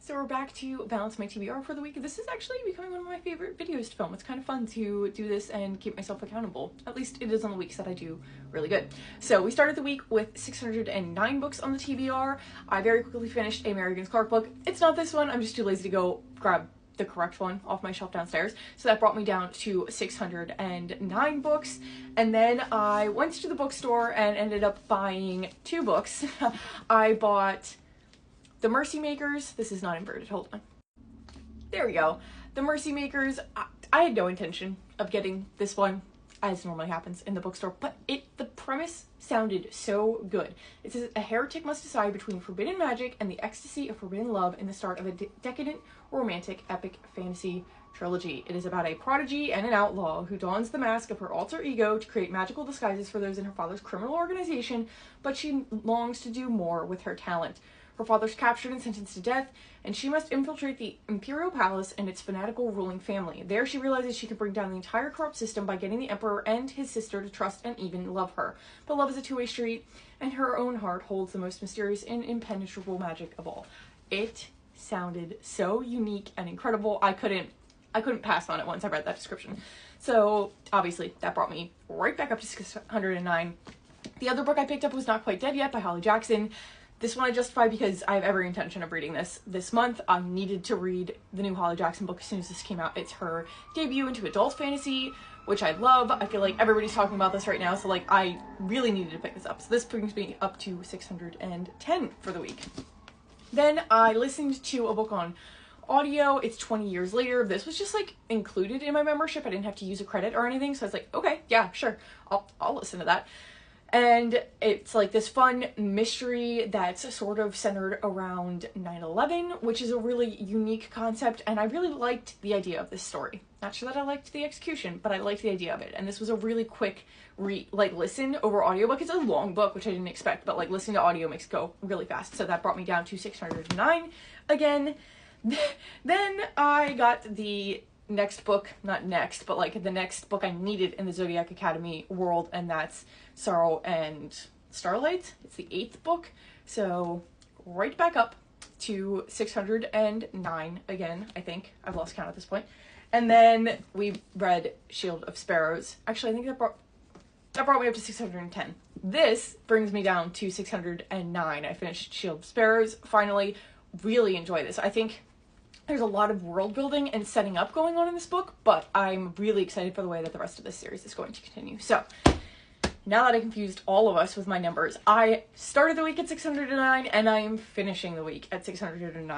So we're back to balance my TBR for the week. This is actually becoming one of my favorite videos to film. It's kind of fun to do this and keep myself accountable. At least it is on the weeks that I do really good. So we started the week with 609 books on the TBR. I very quickly finished a Mary Higgins Clark book. It's not this one. I'm just too lazy to go grab the correct one off my shelf downstairs. So that brought me down to 609 books. And then I went to the bookstore and ended up buying two books. I bought The Mercy Makers. This is not inverted, hold on. There we go. The Mercy Makers. I had no intention of getting this one, as normally happens in the bookstore, but the premise sounded so good. It says a heretic must decide between forbidden magic and the ecstasy of forbidden love in the start of a decadent, romantic, epic fantasy trilogy. It is about a prodigy and an outlaw who dons the mask of her alter ego to create magical disguises for those in her father's criminal organization, but she longs to do more with her talent. Her father's captured and sentenced to death, and she must infiltrate the imperial palace and its fanatical ruling family. There she realizes she can bring down the entire corrupt system by getting the emperor and his sister to trust and even love her. But love is a two-way street, and her own heart holds the most mysterious and impenetrable magic of all. It sounded so unique and incredible. I couldn't pass on it once I read that description. So obviously that brought me right back up to 609. The other book I picked up was Not Quite Dead Yet by Holly Jackson. This one I justify because I have every intention of reading this month. I needed to read the new Holly Jackson book as soon as this came out. It's her debut into adult fantasy, which I love. I feel like everybody's talking about this right now, so like I really needed to pick this up. So this brings me up to 610 for the week. Then I listened to a book on audio. It's 20 Years Later. This was just like included in my membership. I didn't have to use a credit or anything, so I was like, okay, yeah, sure, I'll listen to that. And it's like this fun mystery that's sort of centered around 9/11, which is a really unique concept, and I really liked the idea of this story. Not sure that I liked the execution, but I liked the idea of it. And this was a really quick listen over audiobook. It's a long book, which I didn't expect, but like listening to audio makes it go really fast. So that brought me down to 609 again. Then I got the next book, not next, but like the next book I needed in the Zodiac Academy world, and that's Sorrow and Starlight. It's the 8th book, so right back up to 609 again, I think. I've lost count at this point. And then we read Shield of Sparrows. Actually, I think that brought me up to 610. This brings me down to 609. I finished Shield of Sparrows, finally. Really enjoy this. I think there's a lot of world building and setting up going on in this book, but I'm really excited for the way that the rest of this series is going to continue. So now that I confused all of us with my numbers, I started the week at 609 and I am finishing the week at 609.